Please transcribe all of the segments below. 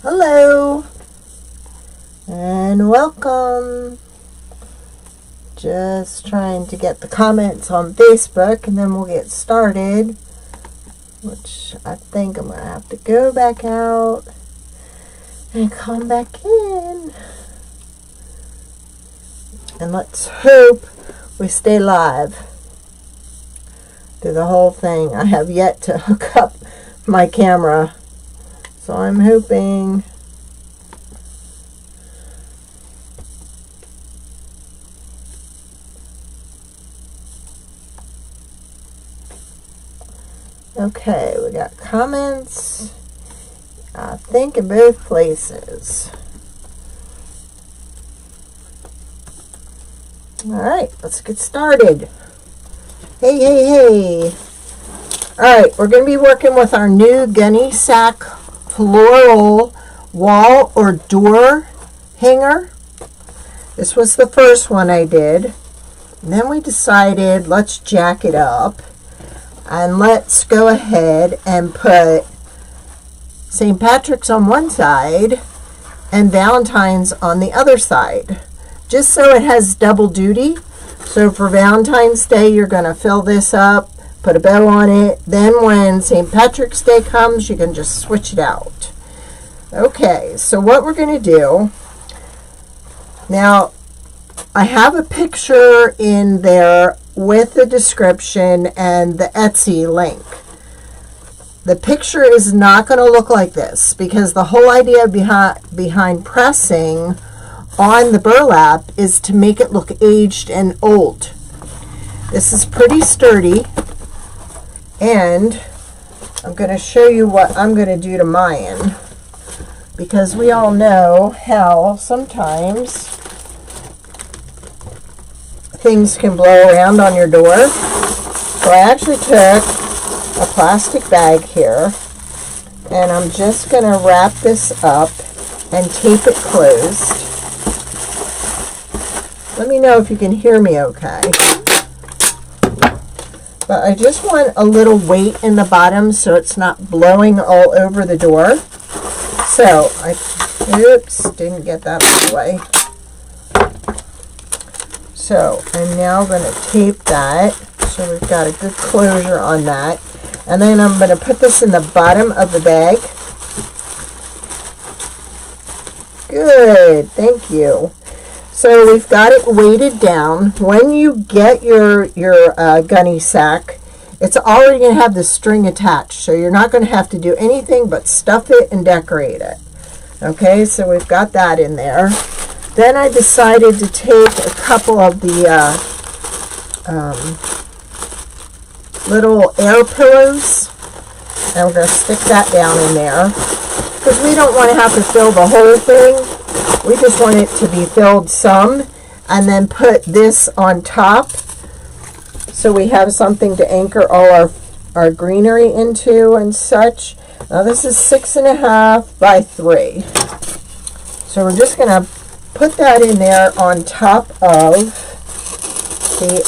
Hello and welcome. Just trying to get the comments on Facebook and then we'll get started, which I think I'm going to have to go back out and come back in. And let's hope we stay live through the whole thing. I have yet to hook up my camera, so I'm hoping okay, we got comments, I think, in both places. Alright, let's get started. Hey. Alright, we're going to be working with our new Gunny Sack Floral Wall or Door Hanger. This was the first one I did. And then we decided, let's jack it up. And let's go ahead and put St. Patrick's on one side and Valentine's on the other side, just so it has double duty. So for Valentine's Day, you're going to fill this up, put a bow on it. Then when St. Patrick's Day comes, you can just switch it out. Okay, so what we're going to do now, I have a picture in there with the description and the Etsy link. The picture is not going to look like this because the whole idea behind pressing on the burlap is to make it look aged and old. This is pretty sturdy, and I'm going to show you what I'm going to do to mine, because we all know how sometimes things can blow around on your door. So I actually took a plastic bag here, and I'm just going to wrap this up and tape it closed. Let me know if you can hear me okay. But I just want a little weight in the bottom so it's not blowing all over the door. So oops, didn't get that out of the way. So I'm now going to tape that so we've got a good closure on that. And then I'm going to put this in the bottom of the bag. Good, thank you. So we've got it weighted down. When you get your gunny sack, it's already going to have the string attached. So you're not going to have to do anything but stuff it and decorate it. Okay, so we've got that in there. Then I decided to take a couple of the little air pillows, and we're going to stick that down in there because we don't want to have to fill the whole thing. We just want it to be filled some, and then put this on top so we have something to anchor all our greenery into and such. Now this is 6.5 by 3. So we're just going to put that in there on top of the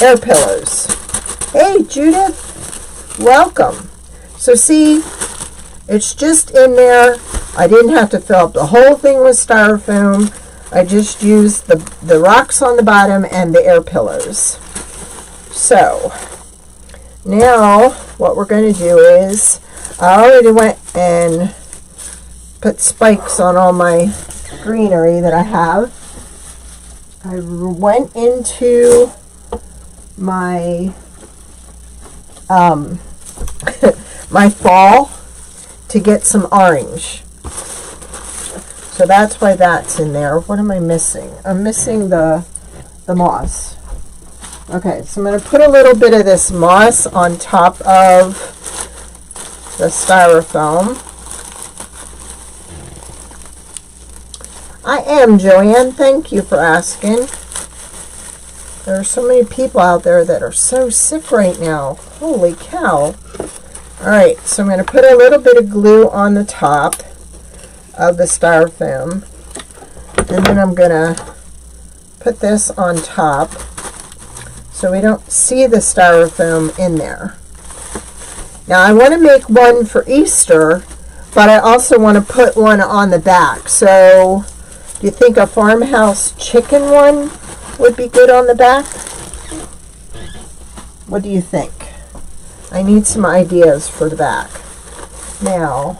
air pillows. Hey Judith, welcome. So see, it's just in there. I didn't have to fill up the whole thing with styrofoam. I just used the rocks on the bottom and the air pillows. So now what we're going to do is, I already went and put spikes on all my greenery that I have. I went into my my fall to get some orange. So that's why that's in there. What am I missing? I'm missing the moss. Okay, so I'm going to put a little bit of this moss on top of the styrofoam. I am, Joanne. Thank you for asking. There are so many people out there that are so sick right now. Holy cow. Alright, so I'm going to put a little bit of glue on the top of the styrofoam. And then I'm going to put this on top so we don't see the styrofoam in there. Now I want to make one for Easter, but I also want to put one on the back. So do you think a farmhouse chicken one would be good on the back? What do you think? I need some ideas for the back. Now,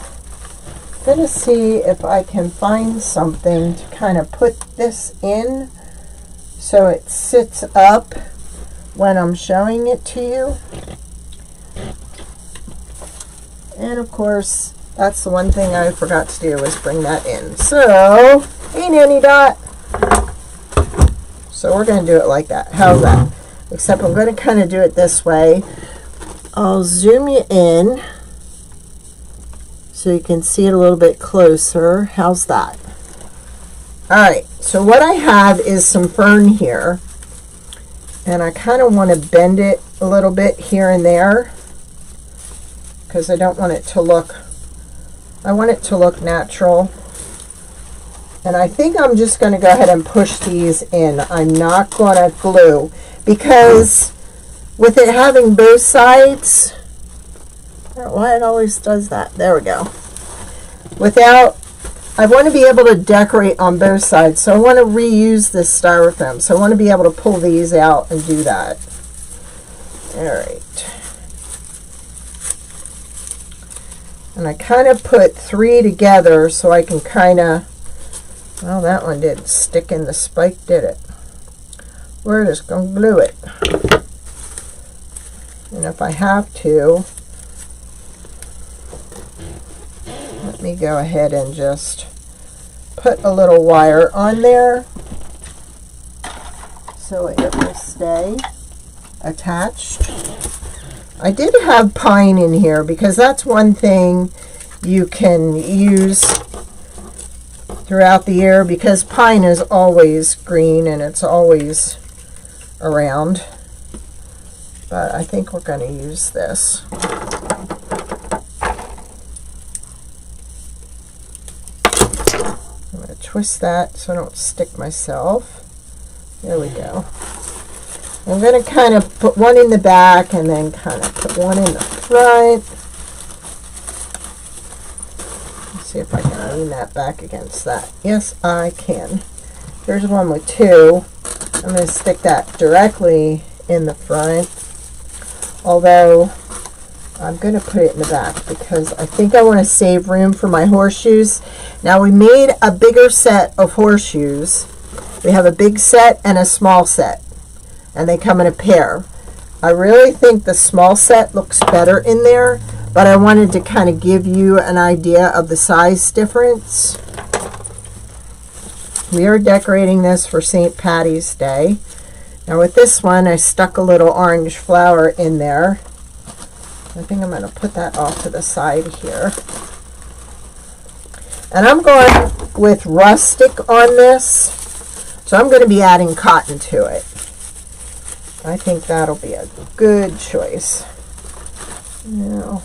I'm going to see if I can find something to kind of put this in so it sits up when I'm showing it to you. And of course, that's the one thing I forgot to do, was bring that in. So, hey Nanny Dot. So we're going to do it like that. How's that? Except I'm going to kind of do it this way. I'll zoom you in so you can see it a little bit closer. How's that? Alright, so what I have is some fern here. And I kind of want to bend it a little bit here and there, because I don't want it to look, I want it to look natural. And I think I'm just going to go ahead and push these in. I'm not going to glue, because with it having both sides, I don't know why it always does that. There we go. I want to be able to decorate on both sides, so I want to reuse this styrofoam. So I want to be able to pull these out and do that. All right. And I kind of put 3 together so I can kind of, well, that one didn't stick in the spike, did it? We're just going to glue it. And if I have to, let me go ahead and just put a little wire on there so it will stay attached. I did have pine in here because that's one thing you can use throughout the year, because pine is always green and it's always around. But I think we're going to use this. I'm going to twist that so I don't stick myself. There we go. I'm going to kind of put one in the back and then kind of put one in the front. Let's see if I can lean that back against that. Yes, I can. Here's one with 2. I'm going to stick that directly in the front, although I'm going to put it in the back because I think I want to save room for my horseshoes. Now, we made a bigger set of horseshoes. We have a big set and a small set, and they come in a pair. I really think the small set looks better in there, but I wanted to kind of give you an idea of the size difference. We are decorating this for St. Patty's Day. Now with this one, I stuck a little orange flower in there. I think I'm going to put that off to the side here. And I'm going with Rustic on this, so I'm going to be adding cotton to it. I think that'll be a good choice. Now,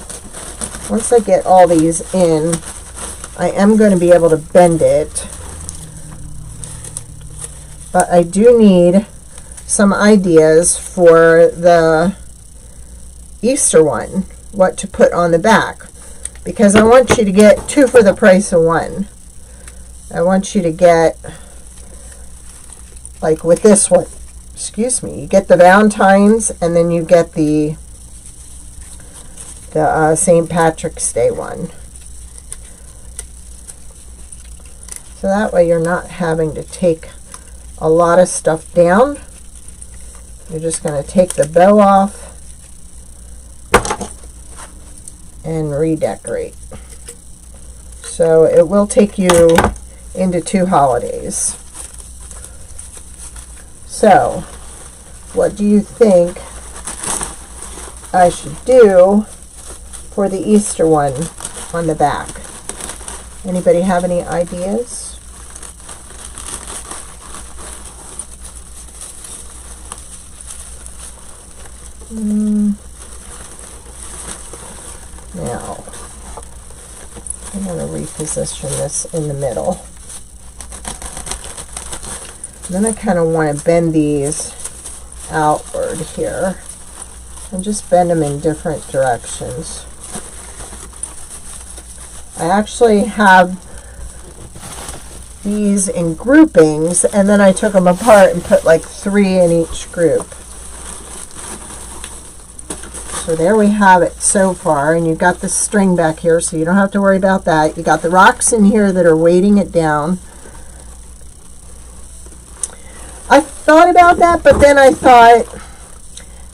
once I get all these in, I am going to be able to bend it. But I do need some ideas for the Easter one, what to put on the back, because I want you to get 2 for the price of 1. I want you to get, like with this one, excuse me, you get the Valentine's and then you get the St. Patrick's Day one. So that way you're not having to take a lot of stuff down. You're just going to take the bow off and redecorate. So it will take you into 2 holidays. So what do you think I should do for the Easter one on the back? Anybody have any ideas? Now, I'm going to reposition this in the middle. Then I kind of want to bend these outward here and just bend them in different directions. I actually have these in groupings, and then I took them apart and put like 3 in each group. So there we have it so far, and you've got the string back here, so you don't have to worry about that. You got the rocks in here that are weighting it down. I thought about that, but then I thought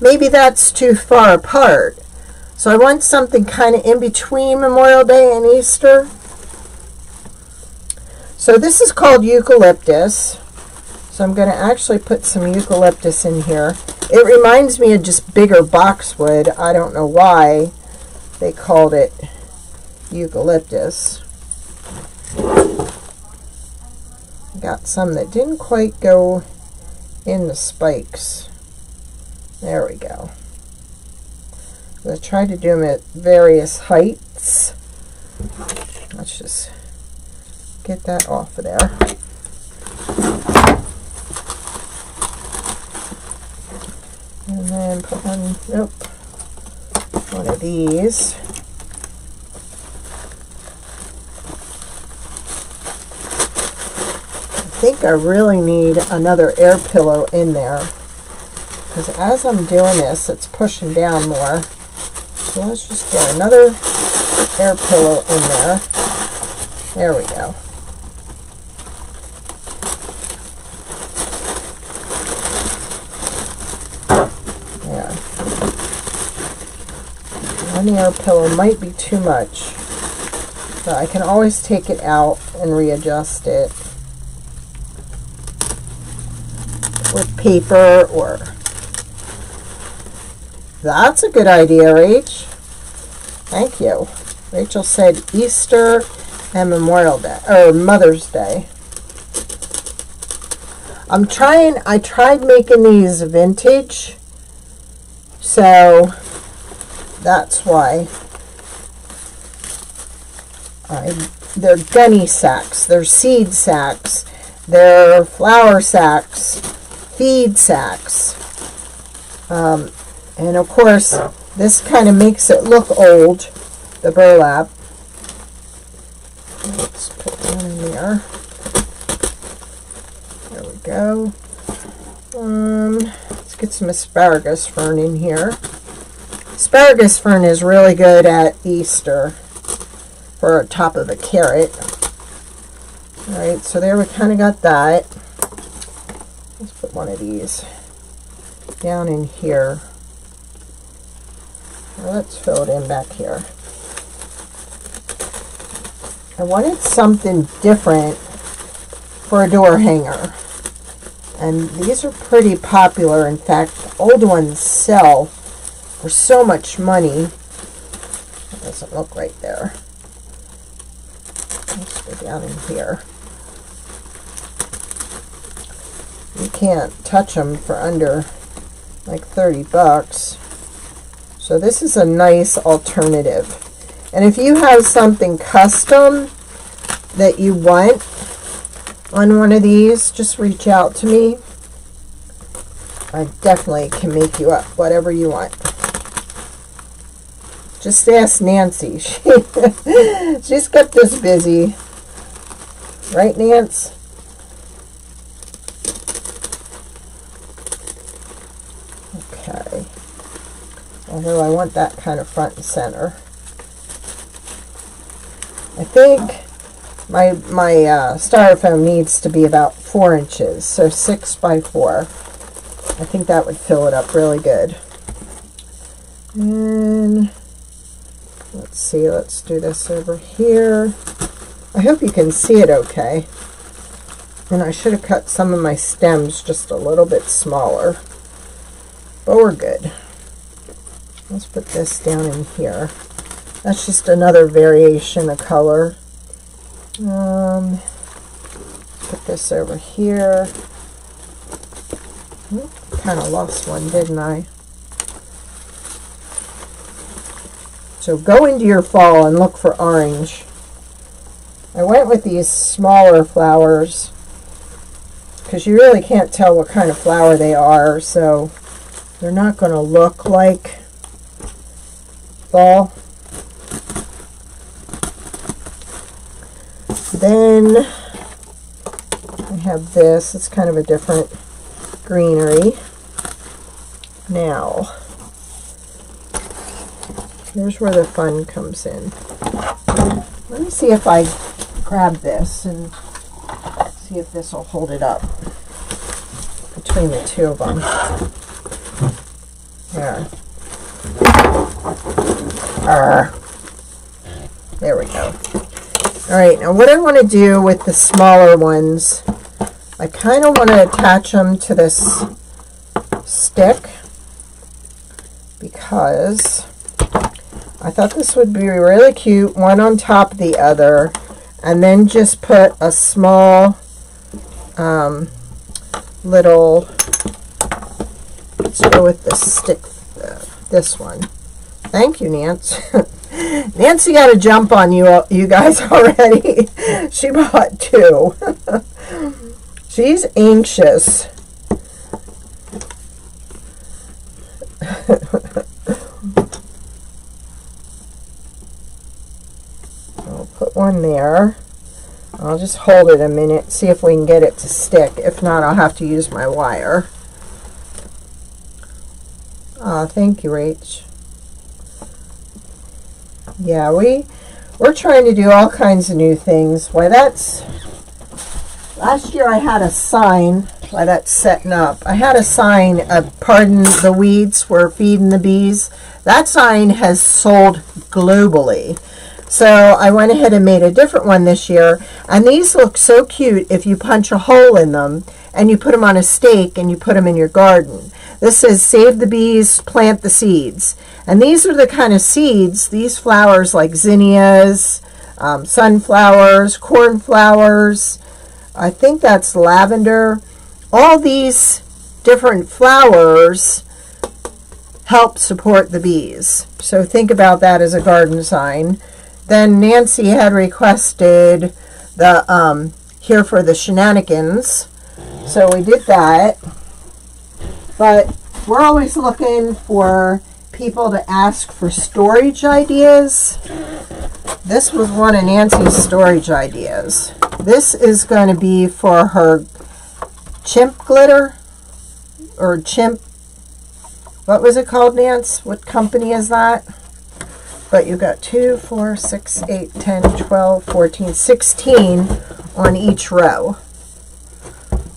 maybe that's too far apart. So I want something kind of in between Memorial Day and Easter. So this is called eucalyptus. So I'm going to actually put some eucalyptus in here. It reminds me of just bigger boxwood. I don't know why they called it eucalyptus. Got some that didn't quite go in the spikes. There we go. I'm going to try to do them at various heights. Let's just get that off of there. And then put one of these. I think I really need another air pillow in there, because as I'm doing this, it's pushing down more. So let's just get another air pillow in there. There we go. Yeah. One air pillow might be too much, but I can always take it out and readjust it with paper, or that's a good idea, Rach. Thank you. Rachel said Easter and Memorial Day, or Mother's Day. I tried making these vintage, so that's why. They're gunny sacks, they're seed sacks, they're flour sacks, feed sacks. And of course, this kind of makes it look old, the burlap. Let's put one in there. There we go. Let's get some asparagus fern in here. Asparagus fern is really good at Easter for top of a carrot. Alright, so there we kind of got that. Let's put one of these down in here. Now let's fill it in back here. I wanted something different for a door hanger. And these are pretty popular. In fact, the old ones sell for so much money. That doesn't look right there. Let's go down in here. You can't touch them for under like 30 bucks. So this is a nice alternative. And if you have something custom that you want on one of these, just reach out to me. I definitely can make you up whatever you want. Just ask Nancy. She's kept us busy. Right, Nance? Okay. Although I want that kind of front and center. I think my styrofoam needs to be about 4 inches, so 6 by 4. I think that would fill it up really good. And let's see, let's do this over here. I hope you can see it okay. And I should have cut some of my stems just a little bit smaller, but we're good. Let's put this down in here. That's just another variation of color. Put this over here. Kind of lost one, didn't I? So go into your fall and look for orange. I went with these smaller flowers because you really can't tell what kind of flower they are, so they're not going to look like fall. Then I have this. It's kind of a different greenery. Now, here's where the fun comes in. Let me see if I grab this and see if this will hold it up between the two of them. There. There we go. Alright, now what I want to do with the smaller ones, I kind of want to attach them to this stick because I thought this would be really cute, one on top of the other, and then just put a small little, let's go with the stick, this one. Thank you, Nancy. Nancy got a jump on you guys already. She bought two. She's anxious. I'll put one there. I'll just hold it a minute, see if we can get it to stick. If not, I'll have to use my wire. Thank you, Rach. Yeah, we're trying to do all kinds of new things. Why, that's, last year I had a sign, while that's setting up, I had a sign of pardon the weeds, we're feeding the bees. That sign has sold globally. So I went ahead and made a different one this year, and these look so cute if you punch a hole in them and you put them on a stake and you put them in your garden. This says save the bees, plant the seeds. And these are the kind of seeds, these flowers like zinnias, sunflowers, cornflowers, I think that's lavender. All these different flowers help support the bees. So think about that as a garden sign. Then Nancy had requested the here for the shenanigans. So we did that. But we're always looking for people to ask for storage ideas. This was one of Nancy's storage ideas. This is going to be for her chimp glitter, or chimp, what was it called, Nance? What company is that? But you've got 2, 4, 6, 8, 10, 12, 14, 16 on each row.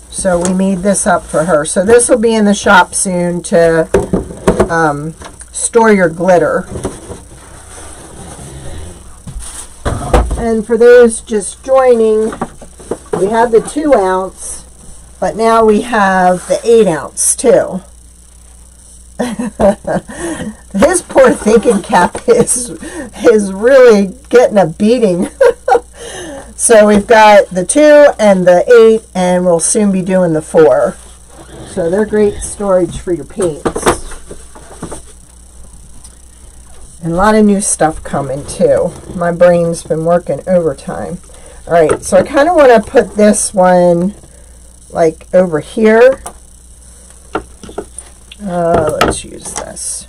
So we made this up for her. So this will be in the shop soon to store your glitter. And for those just joining, we have the 2 ounce, but now we have the 8 ounce too. His poor thinking cap is really getting a beating. So we've got the 2 and the 8, and we'll soon be doing the 4. So they're great storage for your paints. And a lot of new stuff coming too. My brain's been working overtime. Alright, so I kind of want to put this one like over here. Let's use this.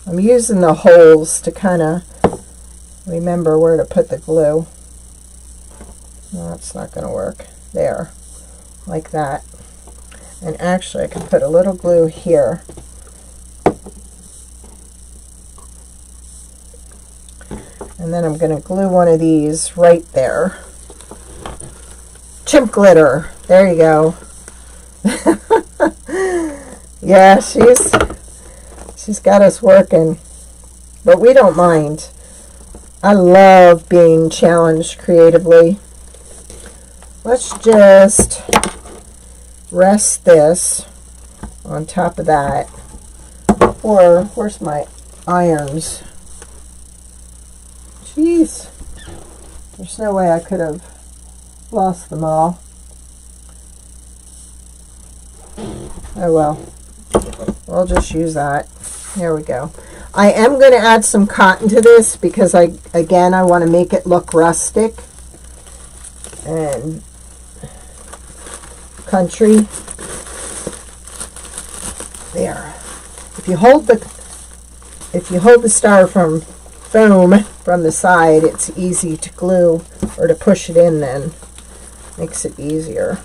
I'm using the holes to kind of remember where to put the glue. No, that's not going to work. There, like that. And actually I can put a little glue here. And then I'm going to glue one of these right there. Chimp glitter. There you go. Yeah, she's got us working. But we don't mind. I love being challenged creatively. Let's just rest this on top of that. Or, where's my irons? Jeez. There's no way I could have lost them all. Oh well. We'll just use that. There we go. I am going to add some cotton to this because I want to make it look rustic and country. There. If you hold the styrofoam foam from the side, it's easy to glue or to push it in then. Makes it easier.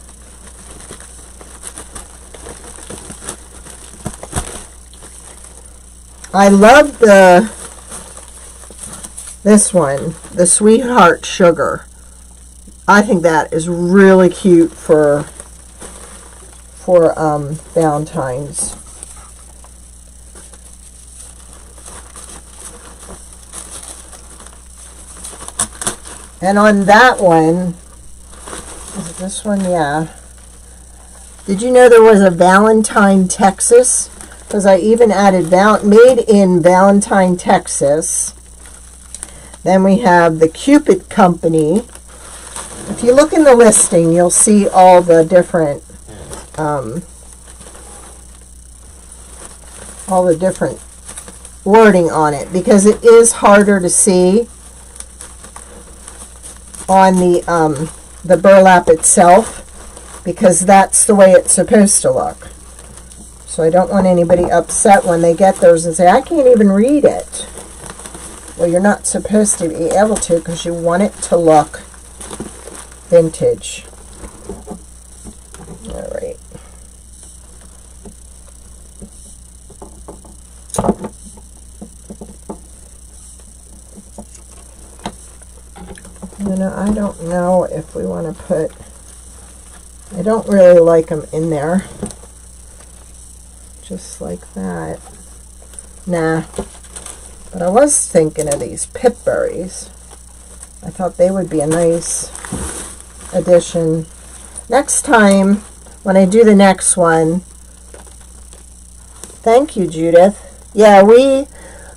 I love this one, the Sweetheart Sugar. I think that is really cute for Valentine's. And on that one, is it this one? Yeah. Did you know there was a Valentine, Texas? Because I even added made in Valentine, Texas. Then we have the Cupid Company. If you look in the listing, you'll see all the different wording on it, because it is harder to see on the burlap itself, because that's the way it's supposed to look. So I don't want anybody upset when they get theirs and say, I can't even read it. Well, you're not supposed to be able to, because you want it to look vintage. All right. I don't know if we want to put, I don't really like them in there. Just like that. Nah. But I was thinking of these pip berries. I thought they would be a nice addition. Next time, when I do the next one, thank you, Judith. Yeah,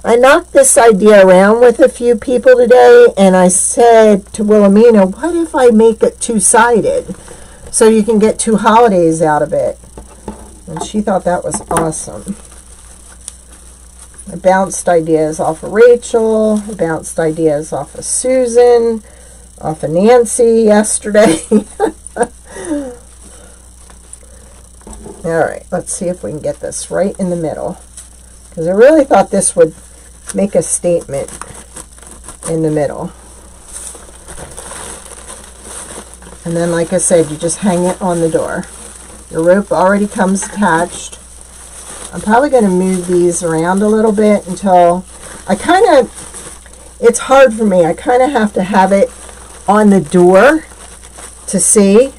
I knocked this idea around with a few people today, and I said to Wilhelmina, what if I make it two-sided so you can get two holidays out of it? And she thought that was awesome. I bounced ideas off of Rachel. I bounced ideas off of Susan, off of Nancy yesterday. All right, let's see if we can get this right in the middle, because I really thought this would make a statement in the middle. And then, like I said, you just hang it on the door. Your rope already comes attached. I'm probably going to move these around a little bit until it's hard for me. I kind of have to have it on the door to see,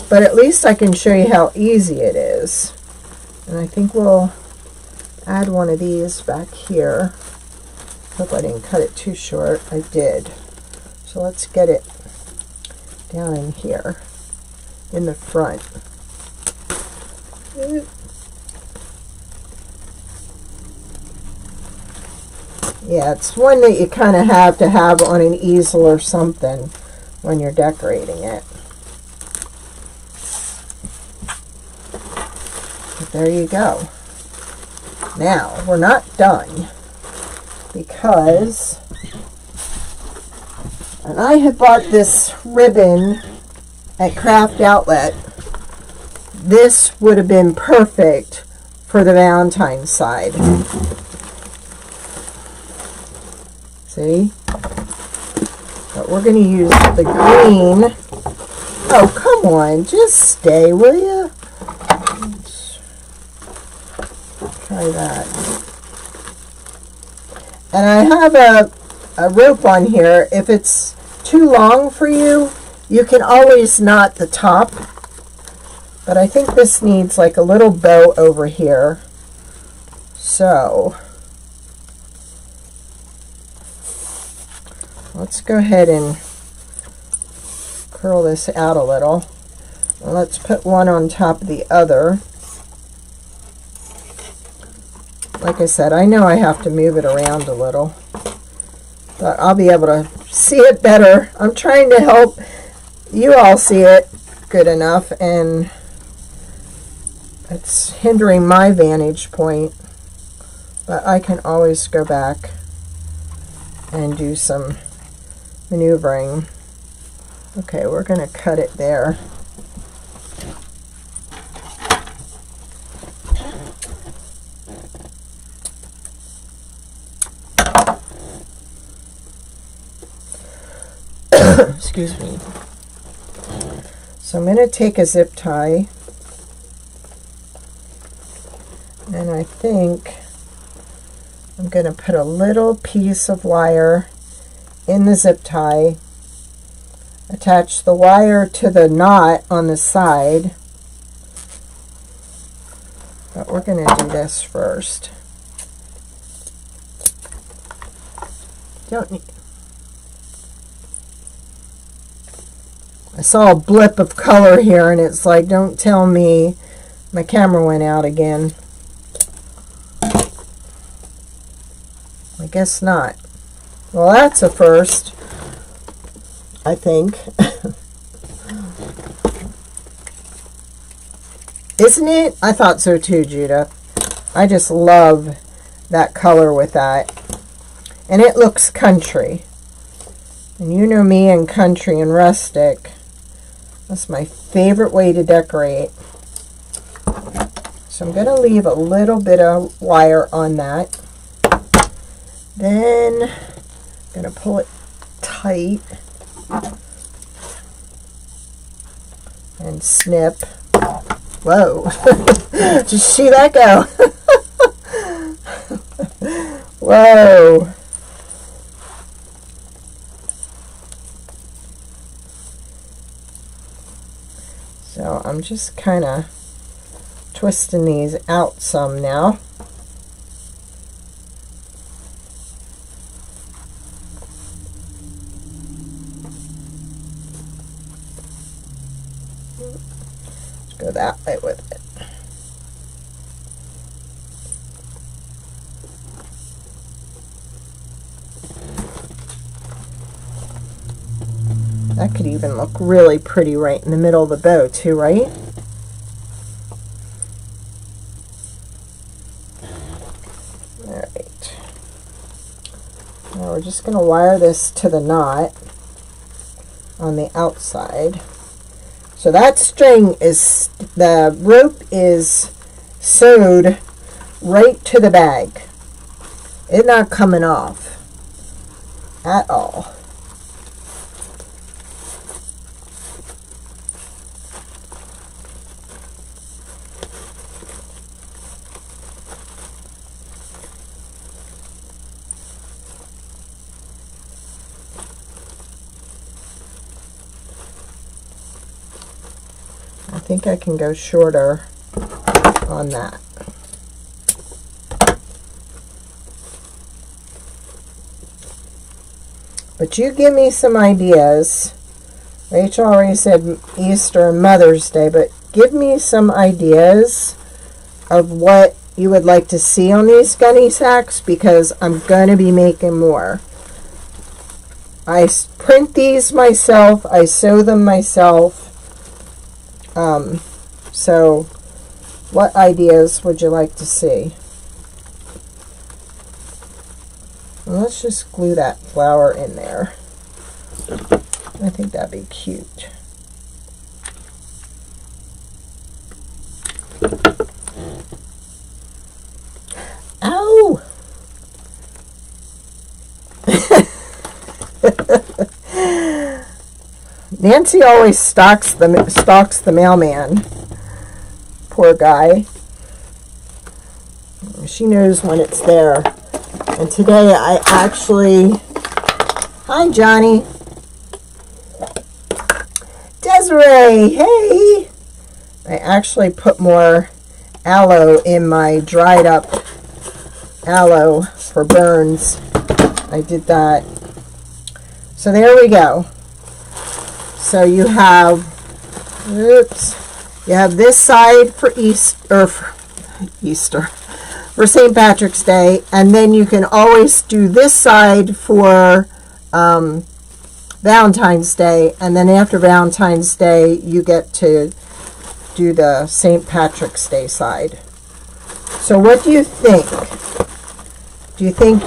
but at least I can show you how easy it is. And I think we'll add one of these back here. Hope I didn't cut it too short. I did. So let's get it down in here in the front. Yeah, it's one that you kind of have to have on an easel or something when you're decorating it. But there you go. Now, we're not done, because, and I had bought this ribbon at Craft Outlet. This would have been perfect for the Valentine's side. See? But we're going to use the green. Oh, come on. Just stay, will you? Let's try that. And I have a rope on here. If it's too long for you, you can always knot the top. But I think this needs like a little bow over here. So let's go ahead and curl this out a little. And let's put one on top of the other. Like I said, I know I have to move it around a little, but I'll be able to see it better. I'm trying to help you all see it good enough, and it's hindering my vantage point, but I can always go back and do some maneuvering. Okay, we're going to cut it there. Excuse me. So I'm going to take a zip tie, and I think I'm going to put a little piece of wire in the zip tie, attach the wire to the knot on the side, but we're going to do this first. Don't need. I saw a blip of color here, and it's like, don't tell me my camera went out again. I guess not. Well, that's a first, I think. Isn't it? I thought so too, Judah. I just love that color with that. And it looks country. And you know me and country and rustic. That's my favorite way to decorate. So I'm going to leave a little bit of wire on that. Then I'm going to pull it tight and snip. Whoa. Just see that go. Whoa. So I'm just kind of twisting these out some now. Let's go that way with it. That could even look really pretty right in the middle of the bow too, right? Alright. Now we're just going to wire this to the knot on the outside. So that string is, the rope is sewed right to the bag. It's not coming off at all. I think I can go shorter on that. But you give me some ideas. Rachel already said Easter and Mother's Day, but give me some ideas of what you would like to see on these gunny sacks, because I'm going to be making more. I print these myself. I sew them myself. So what ideas would you like to see? Well, let's just glue that flower in there. I think that'd be cute. Ow! Nancy always stalks the mailman. Poor guy. She knows when it's there. And today I actually... Hi, Johnny. Desiree, hey! I actually put more aloe in my dried up aloe for burns. I did that. So there we go. So you have, oops, you have this side for Easter, for St. Patrick's Day, and then you can always do this side for Valentine's Day, and then after Valentine's Day you get to do the St. Patrick's Day side. So what do you think? Do you think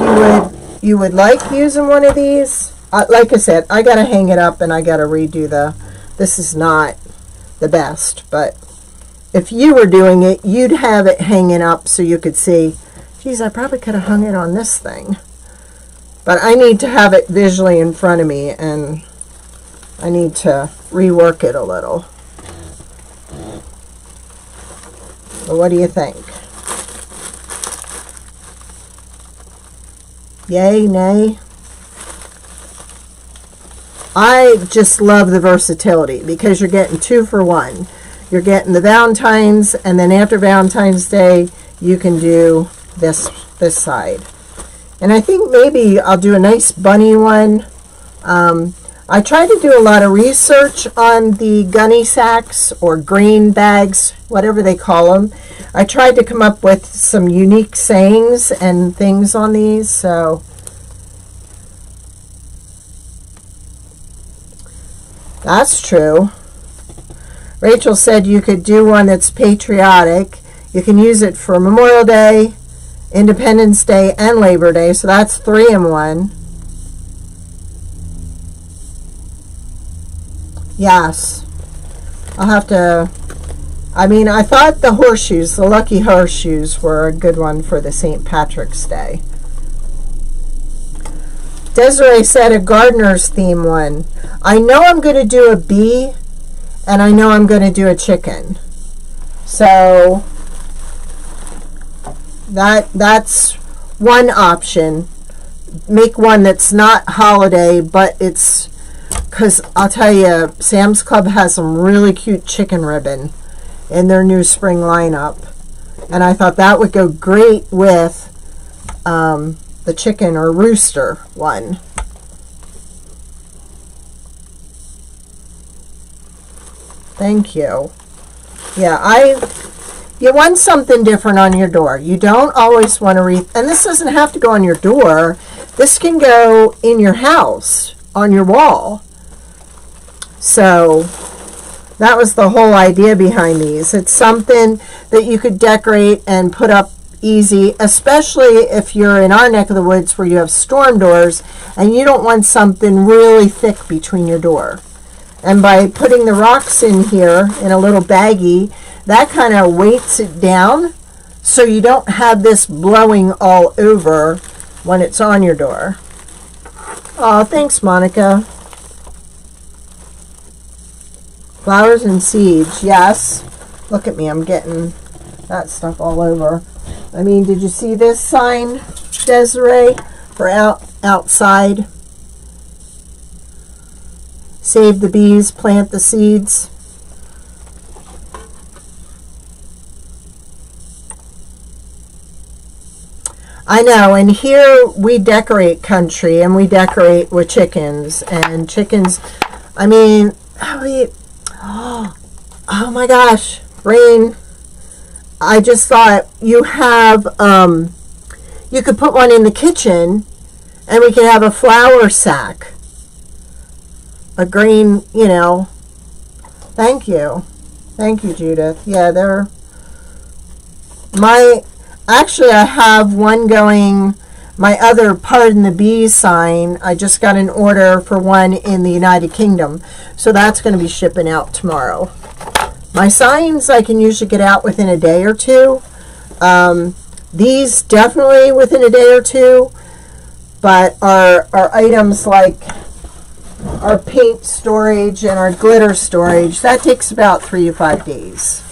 you would like using one of these? Like I said, I gotta hang it up and I gotta redo this is not the best, but if you were doing it, you'd have it hanging up so you could see, geez, I probably could have hung it on this thing. But I need to have it visually in front of me, and I need to rework it a little. But what do you think? Yay, nay? I just love the versatility because you're getting 2 for 1. You're getting the Valentine's, and then after Valentine's Day, you can do this side. And I think maybe I'll do a nice bunny one. I tried to do a lot of research on the gunny sacks or green bags, whatever they call them. I tried to come up with some unique sayings and things on these, so that's true. Rachel said you could do one that's patriotic. You can use it for Memorial Day, Independence Day, and Labor Day, so that's 3 in 1. Yes. I'll have to, I mean, I thought the horseshoes, the lucky horseshoes, were a good one for the St. Patrick's Day. Desiree said a gardener's theme one. I know I'm going to do a bee, and I know I'm going to do a chicken. So that's one option. Make one that's not holiday, but it's, because I'll tell you, Sam's Club has some really cute chicken ribbon in their new spring lineup. And I thought that would go great with the chicken or rooster one. Thank you. Yeah, you want something different on your door. You don't always want to and this doesn't have to go on your door. This can go in your house, on your wall. So that was the whole idea behind these. It's something that you could decorate and put up easy, especially if you're in our neck of the woods where you have storm doors and you don't want something really thick between your door. And by putting the rocks in here in a little baggie, that kind of weights it down so you don't have this blowing all over when it's on your door. Oh, thanks, Monica. Flowers and seeds, yes. Look at me, I'm getting that stuff all over. I mean, did you see this sign, Desiree, for outside? Save the bees, plant the seeds. I know, and here we decorate country, and we decorate with chickens. And chickens, I mean, oh my gosh, Rain, I just thought you have, you could put one in the kitchen, and we could have a flour sack. A green, you know. Thank you. Thank you, Judith. Yeah, they're actually I have one going, my other Pardon the Bee sign. I just got an order for one in the United Kingdom. So that's going to be shipping out tomorrow. My signs I can usually get out within a day or two. These definitely within a day or two. But our items like our paint storage and our glitter storage, that takes about 3 to 5 days.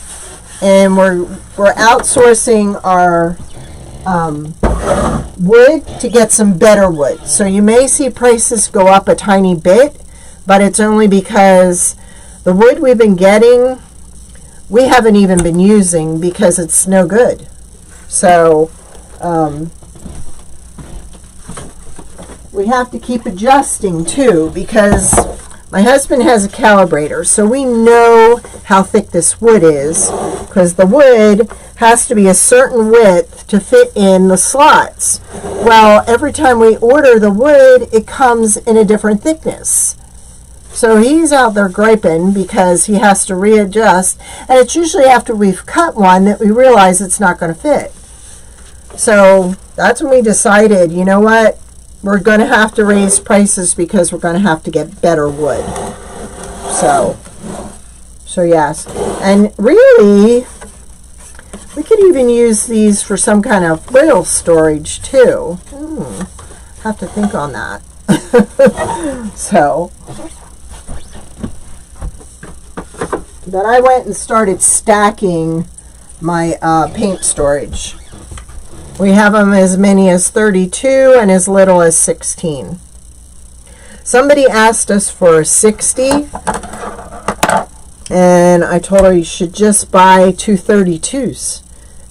And we're outsourcing our wood to get some better wood. So you may see prices go up a tiny bit, but it's only because the wood we've been getting, we haven't even been using because it's no good. So we have to keep adjusting too, because my husband has a calibrator, so we know how thick this wood is, because the wood has to be a certain width to fit in the slots. Well, every time we order the wood, it comes in a different thickness. So he's out there griping because he has to readjust, and it's usually after we've cut one that we realize it's not going to fit. So that's when we decided, you know what? We're going to have to raise prices because we're going to have to get better wood. So yes. And really, we could even use these for some kind of foil storage too. Have to think on that. So, Then I went and started stacking my paint storage. We have them as many as 32 and as little as 16. Somebody asked us for 60, and I told her you should just buy 2 32s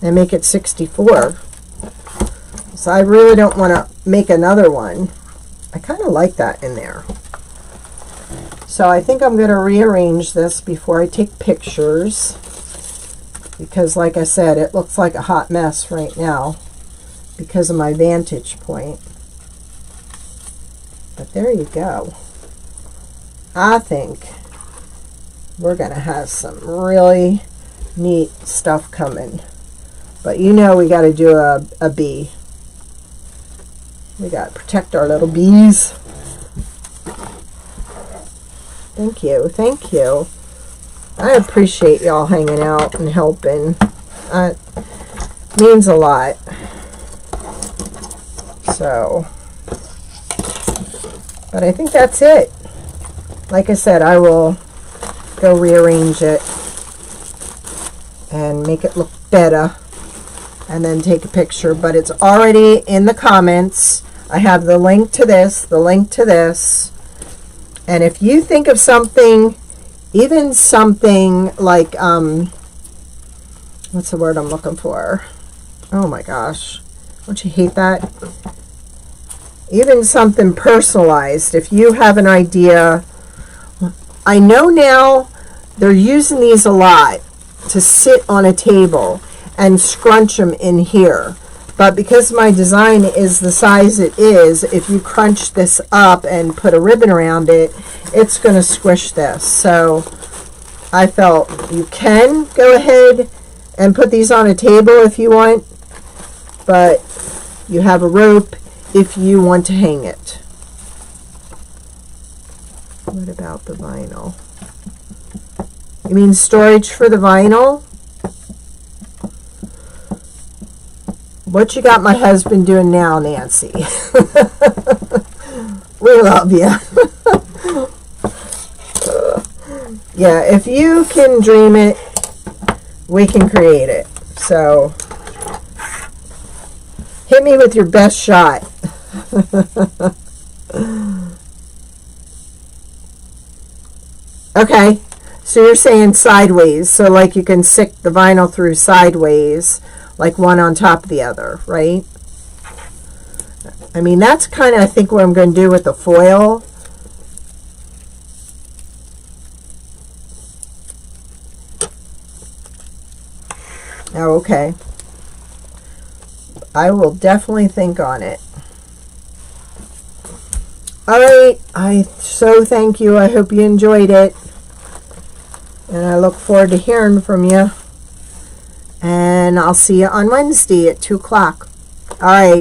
and make it 64. So I really don't want to make another one. I kind of like that in there. So I think I'm going to rearrange this before I take pictures, because like I said, it looks like a hot mess right now because of my vantage point. But there you go. I think we're going to have some really neat stuff coming. But you know we got to do a bee. We got to protect our little bees. Thank you. Thank you. I appreciate y'all hanging out and helping. It means a lot. So, but I think that's it. Like I said, I will go rearrange it and make it look better and then take a picture. But it's already in the comments. I have the link to this, the link to this. And if you think of something, even something like, what's the word I'm looking for? Oh my gosh. Don't you hate that? Even something personalized. If you have an idea, I know now they're using these a lot to sit on a table and scrunch them in here. But because my design is the size it is, if you crunch this up and put a ribbon around it, it's going to squish this. So I felt you can go ahead and put these on a table if you want, but you have a rope if you want to hang it. What about the vinyl? You mean storage for the vinyl? What you got my husband doing now, Nancy? We love you. Yeah, if you can dream it, we can create it. So, hit me with your best shot. Okay, so you're saying sideways. So like you can stick the vinyl through sideways, like one on top of the other, right? I mean, that's kind of, I think, what I'm going to do with the foil. Oh, okay. I will definitely think on it. All right. I so thank you. I hope you enjoyed it. And I look forward to hearing from you. And I'll see you on Wednesday at 2 o'clock. All right.